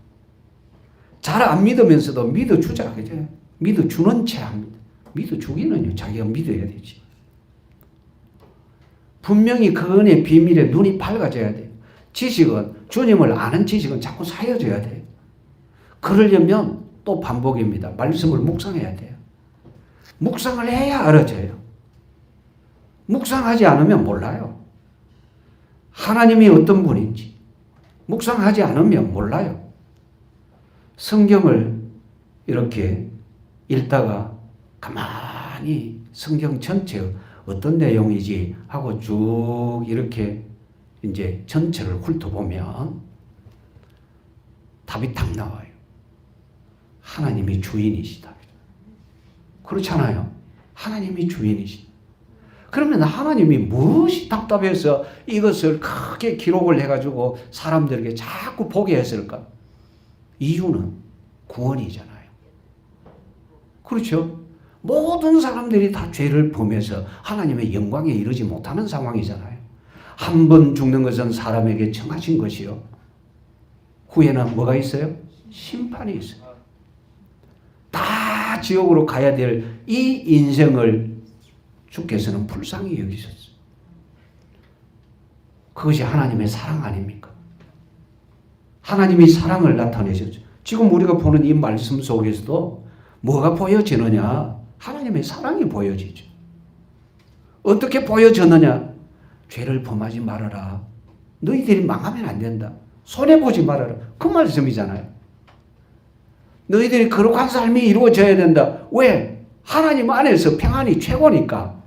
잘 안 믿으면서도 믿어주자. 그죠? 믿어주는 채 합니다. 믿어주기는요. 자기가 믿어야 되지. 분명히 그 은혜의 비밀에 눈이 밝아져야 돼요. 지식은, 주님을 아는 지식은 자꾸 쌓여져야 돼요. 그러려면 또 반복입니다. 말씀을 묵상해야 돼요. 묵상을 해야 알아져요. 묵상하지 않으면 몰라요. 하나님이 어떤 분인지 묵상하지 않으면 몰라요. 성경을 이렇게 읽다가 가만히 성경 전체 어떤 내용이지 하고 쭉 이렇게 이제 전체를 훑어보면 답이 딱 나와요. 하나님이 주인이시다. 그렇잖아요. 하나님이 주인이시다. 그러면 하나님이 무엇이 답답해서 이것을 크게 기록을 해가지고 사람들에게 자꾸 보게 했을까? 이유는 구원이잖아요. 그렇죠? 모든 사람들이 다 죄를 범해서 하나님의 영광에 이르지 못하는 상황이잖아요. 한 번 죽는 것은 사람에게 정하신 것이요. 후에는 뭐가 있어요? 심판이 있어요. 다 지옥으로 가야 될 이 인생을 주께서는 불쌍히 여기셨어요. 그것이 하나님의 사랑 아닙니까? 하나님이 사랑을 나타내셨죠. 지금 우리가 보는 이 말씀 속에서도 뭐가 보여지느냐? 하나님의 사랑이 보여지죠. 어떻게 보여졌느냐? 죄를 범하지 말아라. 너희들이 망하면 안 된다. 손해보지 말아라. 그 말씀이잖아요. 너희들이 거룩한 삶이 이루어져야 된다. 왜? 하나님 안에서 평안이 최고니까.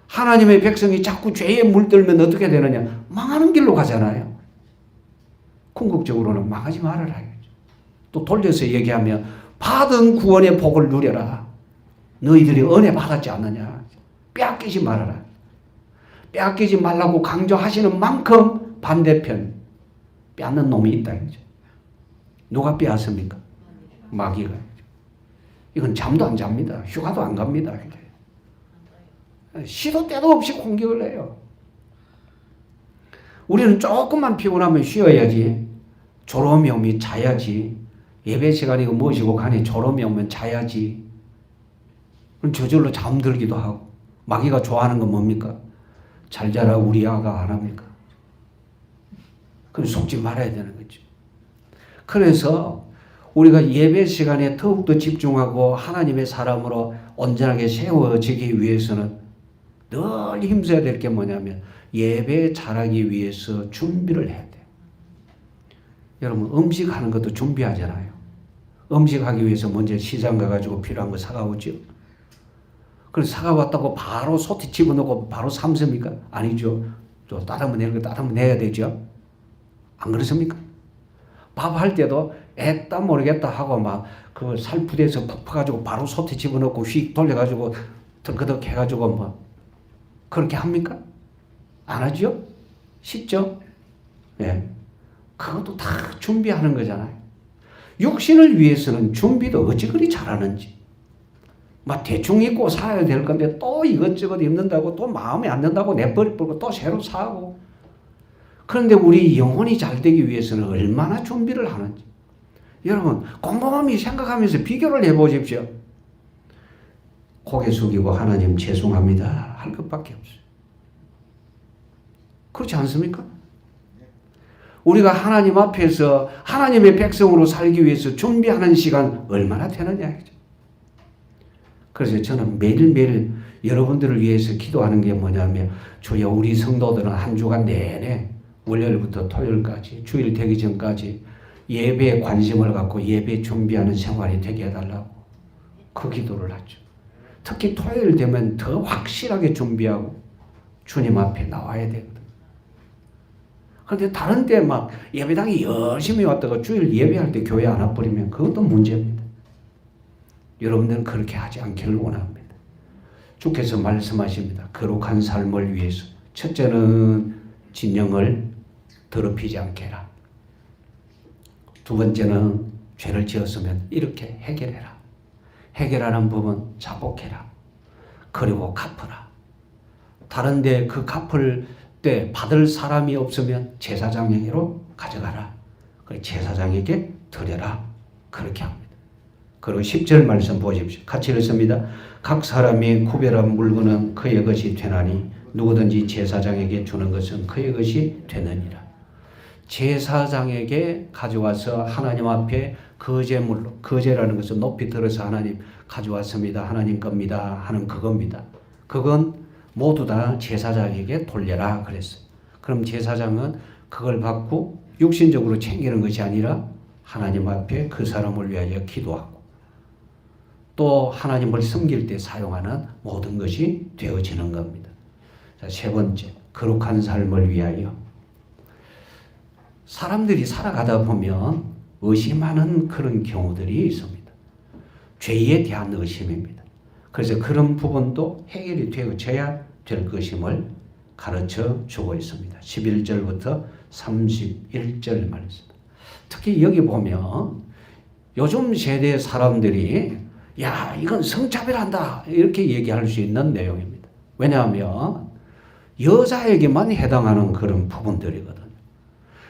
하나님의 백성이 자꾸 죄에 물들면 어떻게 되느냐? 망하는 길로 가잖아요. 궁극적으로는 망하지 말아라. 또 돌려서 얘기하면 받은 구원의 복을 누려라. 너희들이 은혜 받았지 않느냐? 빼앗기지 말아라. 빼앗기지 말라고 강조하시는 만큼 반대편 빼앗는 놈이 있다. 누가 빼앗습니까? 마귀가. 이건 잠도 안 잡니다. 휴가도 안 갑니다. 시도 때도 없이 공격을 해요. 우리는 조금만 피곤하면 쉬어야지. 졸음이 오면 자야지. 예배 시간이고 무엇이고 간에 졸음이 오면 자야지. 그럼 저절로 잠들기도 하고. 마귀가 좋아하는 건 뭡니까? 잘 자라 우리 아가 안 합니까? 그럼 속지 말아야 되는 거죠. 그래서 우리가 예배 시간에 더욱더 집중하고 하나님의 사람으로 온전하게 세워지기 위해서는 늘 힘써야 될 게 뭐냐면 예배 잘하기 위해서 준비를 해야 돼요. 여러분 음식하는 것도 준비하잖아요. 음식하기 위해서 먼저 시장 가가지고 필요한 거 사가오죠. 그래서 사가왔다고 바로 소티 집어넣고 바로 삶습니까? 아니죠. 또 따뜻한 내는 거 따뜻한 내야 되죠. 안 그렇습니까? 밥 할 때도 애따 모르겠다 하고 막 그 살푸대에서 푹 바로 소티 집어넣고 휙 돌려가지고 덜그덕 해가지고 뭐 그렇게 합니까? 안 하죠? 쉽죠? 예. 그것도 다 준비하는 거잖아요. 육신을 위해서는 준비도 어찌 그리 잘하는지. 막 대충 입고 살아야 될 건데 또 이것저것 입는다고 또 마음에 안 든다고 내버리고 또 새로 사고. 그런데 우리 영혼이 잘 되기 위해서는 얼마나 준비를 하는지. 여러분 곰곰이 생각하면서 비교를 해보십시오. 고개 숙이고 하나님 죄송합니다 할 것밖에 없어요. 그렇지 않습니까? 우리가 하나님 앞에서 하나님의 백성으로 살기 위해서 준비하는 시간 얼마나 되느냐. 그래서 저는 매일매일 여러분들을 위해서 기도하는 게 뭐냐면 주여 우리 성도들은 한 주간 내내 월요일부터 토요일까지 주일 되기 전까지 예배에 관심을 갖고 예배 준비하는 생활이 되게 해달라고 그 기도를 하죠. 특히 토요일 되면 더 확실하게 준비하고 주님 앞에 나와야 되거든. 그런데 다른 때 막 예배당에 열심히 왔다가 주일 예배할 때 교회 안 와버리면 그것도 문제입니다. 여러분들은 그렇게 하지 않기를 원합니다. 주께서 말씀하십니다. 거룩한 삶을 위해서 첫째는 진영을 더럽히지 않게 해라. 두 번째는 죄를 지었으면 이렇게 해결해라. 해결하는 법은 자복해라. 그리고 갚아라. 다른데 그 갚을 때 받을 사람이 없으면 제사장에게로 가져가라. 제사장에게 드려라. 그렇게 합니다. 그리고 10절 말씀 보십시오. 같이 읽습니다. 각 사람이 구별한 물건은 그의 것이 되나니 누구든지 제사장에게 주는 것은 그의 것이 되느니라. 제사장에게 가져와서 하나님 앞에 거제물로, 거제라는 것은 높이 들어서 하나님 가져왔습니다. 하나님 겁니다. 하는 그겁니다. 그건 모두 다 제사장에게 돌려라 그랬어요. 그럼 제사장은 그걸 받고 육신적으로 챙기는 것이 아니라 하나님 앞에 그 사람을 위하여 기도하고 또 하나님을 섬길 때 사용하는 모든 것이 되어지는 겁니다. 자, 세 번째, 거룩한 삶을 위하여. 사람들이 살아가다 보면 의심하는 그런 경우들이 있습니다. 죄에 대한 의심입니다. 그래서 그런 부분도 해결이 되어져야 될 것임을 가르쳐 주고 있습니다. 11절부터 31절 말씀. 특히 여기 보면 요즘 세대 사람들이 야, 이건 성차별한다 이렇게 얘기할 수 있는 내용입니다. 왜냐하면 여자에게만 해당하는 그런 부분들이거든요.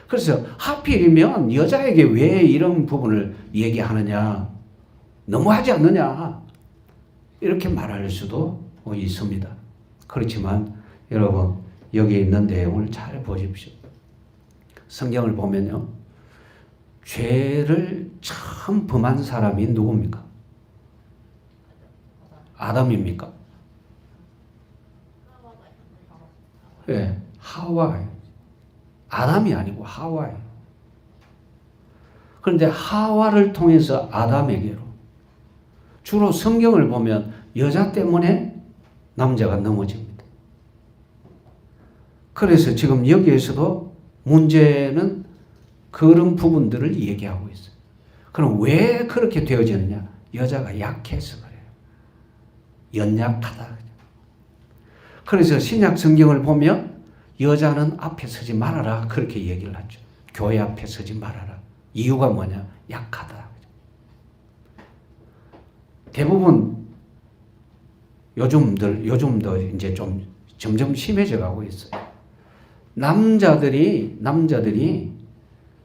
그래서 하필이면 여자에게 왜 이런 부분을 얘기하느냐, 너무하지 않느냐 이렇게 말할 수도 있습니다. 그렇지만 여러분 여기 있는 내용을 잘 보십시오. 성경을 보면요, 죄를 처음 범한 사람이 누굽니까? 아담입니까? 네, 하와예요. 아담이 아니고 하와예요. 그런데 하와를 통해서 아담에게로, 주로 성경을 보면 여자 때문에 남자가 넘어집니다. 그래서 지금 여기에서도 문제는 그런 부분들을 얘기하고 있어요. 그럼 왜 그렇게 되어지느냐? 여자가 약해서 그래요. 연약하다. 그래서 신약 성경을 보면 여자는 앞에 서지 말아라 그렇게 얘기를 하죠. 교회 앞에 서지 말아라. 이유가 뭐냐? 약하다. 대부분 요즘도 이제 좀 점점 심해져 가고 있어요. 남자들이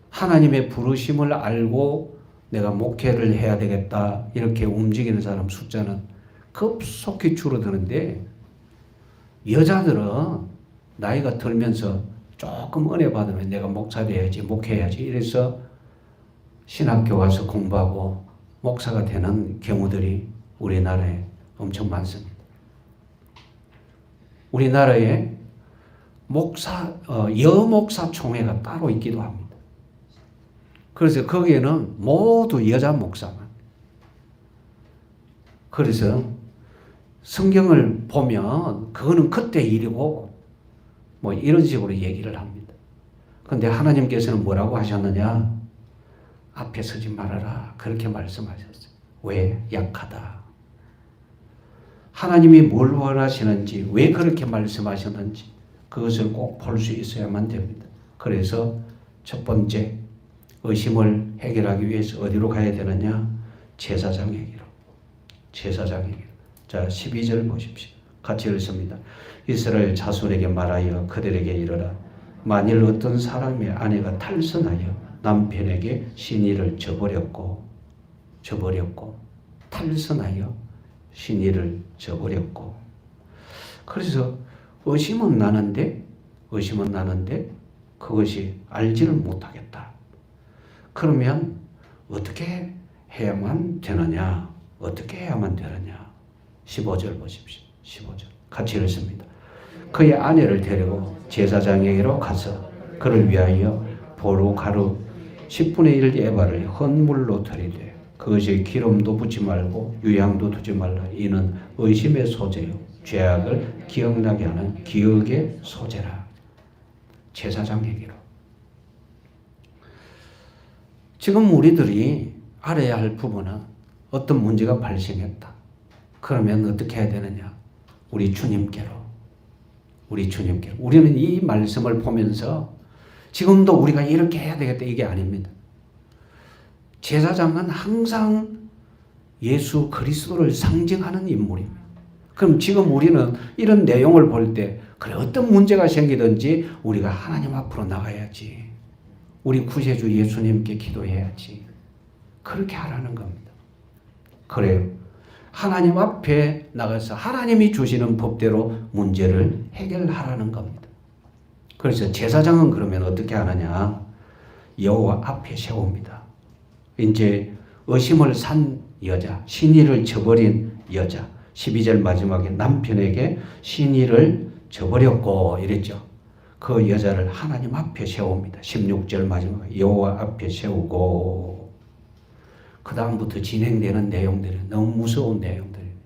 하나님의 부르심을 알고 내가 목회를 해야 되겠다 이렇게 움직이는 사람 숫자는 급속히 줄어드는데, 여자들은 나이가 들면서 조금 은혜 받으면 내가 목사 돼야지, 목회해야지 이래서 신학교 가서 공부하고 목사가 되는 경우들이 우리나라에 엄청 많습니다. 우리나라에 여목사 총회가 따로 있기도 합니다. 그래서 거기에는 모두 여자 목사만. 그래서 성경을 보면 그거는 그때 일이고 뭐 이런 식으로 얘기를 합니다. 그런데 하나님께서는 뭐라고 하셨느냐? 앞에 서지 말아라. 그렇게 말씀하셨어요. 왜? 약하다. 하나님이 뭘 원하시는지, 왜 그렇게 말씀하셨는지 그것을 꼭 볼 수 있어야만 됩니다. 그래서 첫 번째, 의심을 해결하기 위해서 어디로 가야 되느냐? 제사장에게로. 제사장에게로. 자, 12절 보십시오. 같이 읽습니다. 이스라엘 자손에게 말하여 그들에게 이르라. 만일 어떤 사람의 아내가 탈선하여 남편에게 신의를 저버렸고 탈선하여 신의를 저버렸고, 그래서 의심은 나는데 그것이 알지를 못하겠다. 그러면 어떻게 해야만 되느냐? 15절 보십시오. 15절 같이 읽습니다. 그의 아내를 데리고 제사장에게로 가서 그를 위하여 보로 가루 10분의 1 에바를 헌물로 드리되 그것에 기름도 붓지 말고 유향도 두지 말라. 이는 의심의 소재요 죄악을 기억나게 하는 기억의 소재라. 제사장에게로. 지금 우리들이 알아야 할 부분은 어떤 문제가 발생했다. 그러면 어떻게 해야 되느냐? 우리 주님께로. 우리는 이 말씀을 보면서 지금도 우리가 이렇게 해야 되겠다 이게 아닙니다. 제사장은 항상 예수 그리스도를 상징하는 인물입니다. 그럼 지금 우리는 이런 내용을 볼 때 그래 어떤 문제가 생기든지 우리가 하나님 앞으로 나가야지. 우리 구세주 예수님께 기도해야지. 그렇게 하라는 겁니다. 그래요. 하나님 앞에 나가서 하나님이 주시는 법대로 문제를 해결하라는 겁니다. 그래서 제사장은 그러면 어떻게 하느냐? 여호와 앞에 세웁니다. 이제 의심을 산 여자, 신의를 저버린 여자, 12절 마지막에 남편에게 신의를 저버렸고 이랬죠. 그 여자를 하나님 앞에 세웁니다. 16절 마지막에 여호와 앞에 세우고, 그 다음부터 진행되는 내용들이 너무 무서운 내용들입니다.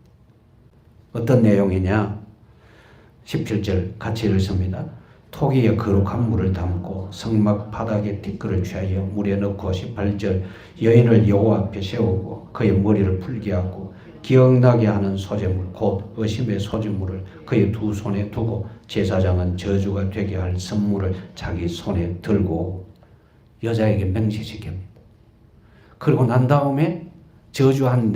어떤 내용이냐? 17절 같이 읽습니다. 토기에 거룩한 물을 담고 성막 바닥에 티끌을 취하여 물에 넣고 18절 여인을 여호와 앞에 세우고 그의 머리를 풀게 하고 기억나게 하는 소재물 곧 의심의 소재물을 그의 두 손에 두고 제사장은 저주가 되게 할 선물을 자기 손에 들고 여자에게 맹세시킵니다. 그리고 난 다음에 저주한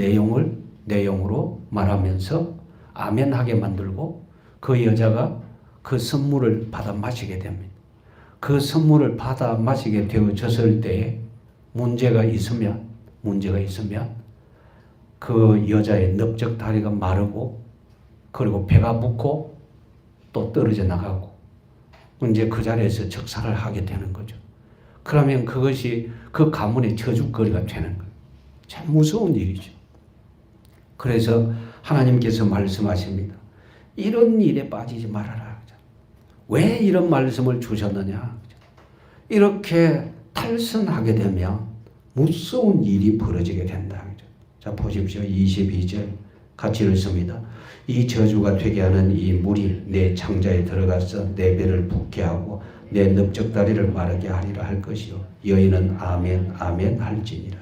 내용으로 말하면서 아멘하게 만들고 그 여자가 그 선물을 받아 마시게 됩니다. 그 선물을 받아 마시게 되어졌을 때에 문제가 있으면 그 여자의 넓적 다리가 마르고 그리고 배가 붓고 또 떨어져 나가고 이제 그 자리에서 적살을 하게 되는 거죠. 그러면 그것이 그 가문의 저주거리가 되는 거예요. 참 무서운 일이죠. 그래서 하나님께서 말씀하십니다. 이런 일에 빠지지 말아라. 왜 이런 말씀을 주셨느냐? 이렇게 탈선하게 되면 무서운 일이 벌어지게 된다. 자, 보십시오. 22절 같이 읽습니다. 이 저주가 되게 하는 이 물이 내 창자에 들어가서 내 배를 붓게 하고 내 넓적다리를 마르게 하리라 할 것이요 여인은 아멘 아멘 할지니라.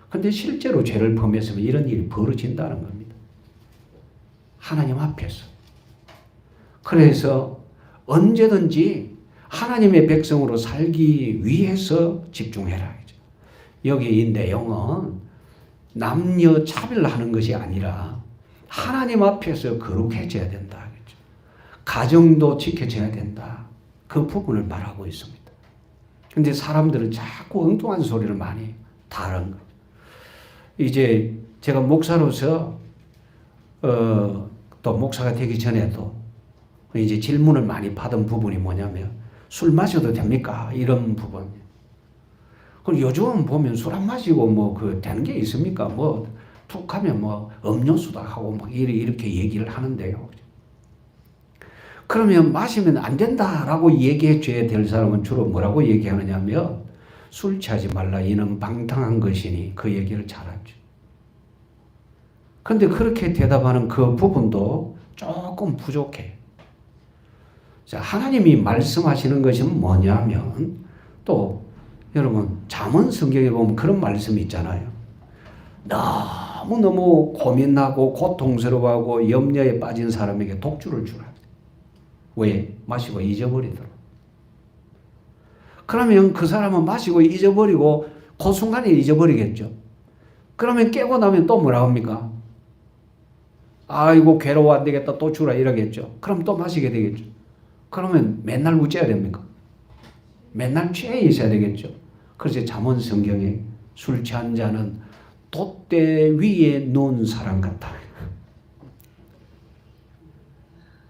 그런데 실제로 죄를 범했으면 이런 일이 벌어진다는 겁니다. 하나님 앞에서. 그래서 언제든지 하나님의 백성으로 살기 위해서 집중해라. 여기 이 내용은 남녀 차별하는 것이 아니라 하나님 앞에서 거룩해져야 된다. 가정도 지켜져야 된다. 그 부분을 말하고 있습니다. 그런데 사람들은 자꾸 엉뚱한 소리를 많이 다른 거죠. 이제 제가 목사로서 또 목사가 되기 전에도 이제 질문을 많이 받은 부분이 뭐냐면 술 마셔도 됩니까? 이런 부분. 그리고 요즘 보면 술 안 마시고 뭐 그 되는 게 있습니까? 뭐 툭 하면 뭐 음료수다 하고 막 이렇게 얘기를 하는데요. 그러면 마시면 안 된다라고 얘기해 줘야 될 사람은 주로 뭐라고 얘기하느냐면 술 취하지 말라 이는 방탕한 것이니 그 얘기를 잘하죠. 그런데 그렇게 대답하는 그 부분도 조금 부족해. 자, 하나님이 말씀하시는 것이 뭐냐면 또 여러분 잠언 성경에 보면 그런 말씀이 있잖아요. 너무너무 고민하고 고통스러워하고 염려에 빠진 사람에게 독주를 주라. 왜? 마시고 잊어버리도록. 그러면 그 사람은 마시고 잊어버리고 그 순간에 잊어버리겠죠. 그러면 깨고 나면 또 뭐라 합니까? 아이고 괴로워 안 되겠다 또 주라 이러겠죠. 그럼 또 마시게 되겠죠. 그러면 맨날 우째야 됩니까? 맨날 취해 있어야 되겠죠. 그래서 잠언 성경에 술 취한 자는 돛대 위에 누운 사람 같다.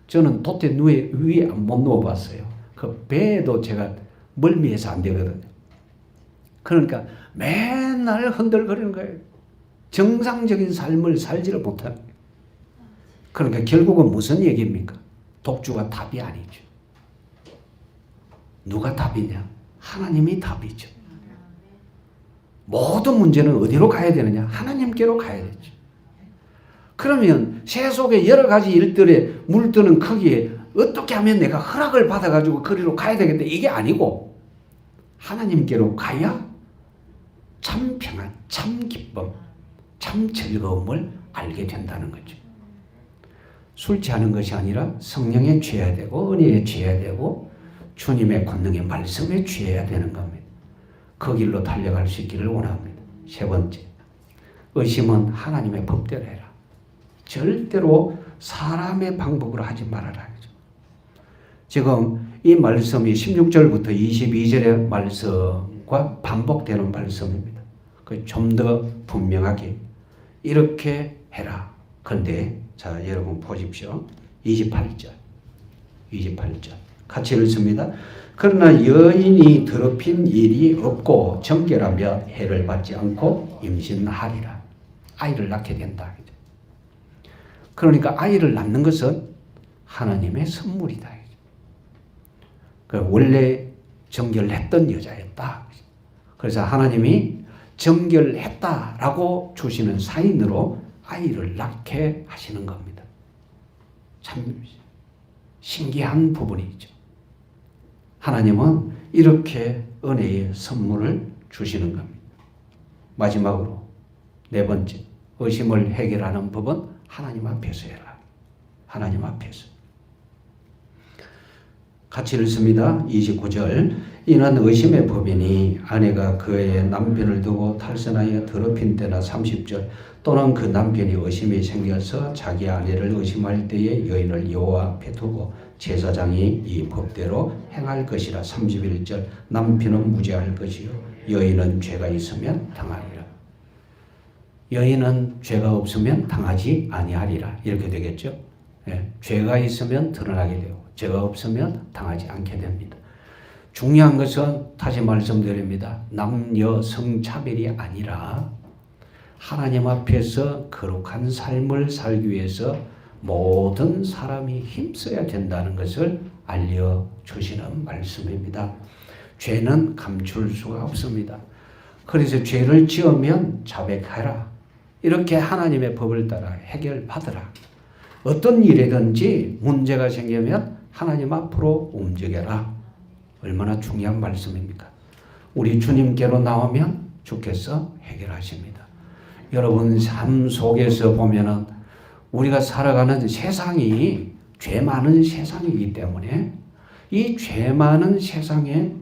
저는 돛대 위에 못 누워봤어요. 그 배에도 제가 멀미해서 안 되거든요. 그러니까 맨날 흔들거리는 거예요. 정상적인 삶을 살지를 못하는 거예요. 그러니까 결국은 무슨 얘기입니까? 독주가 답이 아니죠. 누가 답이냐? 하나님이 답이죠. 모든 문제는 어디로 가야 되느냐? 하나님께로 가야 되죠. 그러면 세속의 여러 가지 일들에 물드는 크기에 어떻게 하면 내가 허락을 받아가지고 거리로 가야 되겠다 이게 아니고 하나님께로 가야 참 평안, 참 기쁨, 참 즐거움을 알게 된다는 거죠. 술 취하는 것이 아니라 성령에 취해야 되고 은혜에 취해야 되고 주님의 권능의 말씀에 취해야 되는 겁니다. 그 길로 달려갈 수 있기를 원합니다. 세 번째, 의심은 하나님의 법대로 해라. 절대로 사람의 방법으로 하지 말아라. 지금 이 말씀이 16절부터 22절의 말씀과 반복되는 말씀입니다. 좀 더 분명하게 이렇게 해라. 그런데 자 여러분 보십시오. 28절 같이 읽습니다. 그러나 여인이 더럽힌 일이 없고 정결하며 해를 받지 않고 임신하리라. 아이를 낳게 된다. 그러니까 아이를 낳는 것은 하나님의 선물이다. 원래 정결했던 여자였다. 그래서 하나님이 정결했다라고 주시는 사인으로 아이를 낳게 하시는 겁니다. 참 신기한 부분이죠. 하나님은 이렇게 은혜의 선물을 주시는 겁니다. 마지막으로 네 번째, 의심을 해결하는 법은 하나님 앞에서 해라. 하나님 앞에서. 같이 읽습니다. 29절. 이는 의심의 법이니 아내가 그의 남편을 두고 탈선하여 더럽힌 때나 30절 또는 그 남편이 의심이 생겨서 자기 아내를 의심할 때에 여인을 여호와 앞에 두고 제사장이 이 법대로 행할 것이라. 31절 남편은 무죄할 것이요 여인은 죄가 있으면 당하리라. 여인은 죄가 없으면 당하지 아니하리라. 이렇게 되겠죠. 예, 죄가 있으면 드러나게 되고 죄가 없으면 당하지 않게 됩니다. 중요한 것은 다시 말씀드립니다. 남녀 성차별이 아니라 하나님 앞에서 거룩한 삶을 살기 위해서 모든 사람이 힘써야 된다는 것을 알려주시는 말씀입니다. 죄는 감출 수가 없습니다. 그래서 죄를 지으면 자백하라. 이렇게 하나님의 법을 따라 해결받으라. 어떤 일이든지 문제가 생기면 하나님 앞으로 움직여라. 얼마나 중요한 말씀입니까? 우리 주님께로 나오면 주께서 해결하십니다. 여러분 삶 속에서 보면은 우리가 살아가는 세상이 죄 많은 세상이기 때문에 이 죄 많은 세상에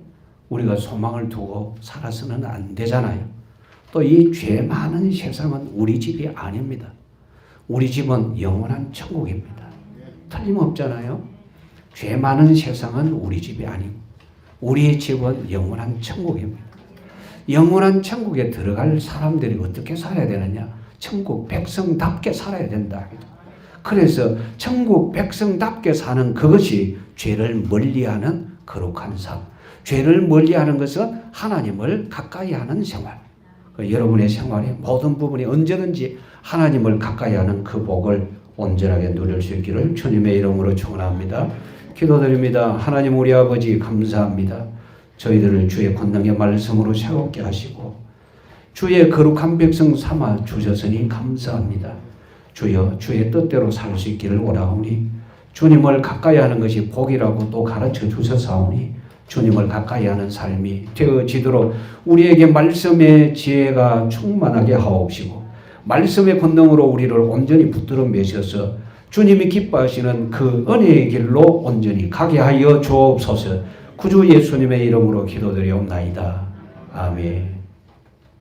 우리가 소망을 두고 살아서는 안 되잖아요. 또 이 죄 많은 세상은 우리 집이 아닙니다. 우리 집은 영원한 천국입니다. 틀림없잖아요. 죄 많은 세상은 우리 집이 아니고 우리의 집은 영원한 천국입니다. 영원한 천국에 들어갈 사람들이 어떻게 살아야 되느냐? 천국 백성답게 살아야 된다. 그래서 천국 백성답게 사는 그것이 죄를 멀리하는 거룩한 삶. 죄를 멀리하는 것은 하나님을 가까이 하는 생활. 여러분의 생활의 모든 부분이 언제든지 하나님을 가까이 하는 그 복을 온전하게 누릴 수 있기를 주님의 이름으로 축원합니다. 기도드립니다. 하나님 우리 아버지 감사합니다. 저희들을 주의 권능의 말씀으로 새롭게 하시고 주의 거룩한 백성 삼아 주셨으니 감사합니다. 주여 주의 뜻대로 살 수 있기를 원하오니 주님을 가까이 하는 것이 복이라고 또 가르쳐 주셨사오니 주님을 가까이 하는 삶이 되어지도록 우리에게 말씀의 지혜가 충만하게 하옵시고 말씀의 권능으로 우리를 온전히 붙들어 매셔서 주님이 기뻐하시는 그 은혜의 길로 온전히 가게 하여 주옵소서. 구주 예수님의 이름으로 기도드리옵나이다. 아멘.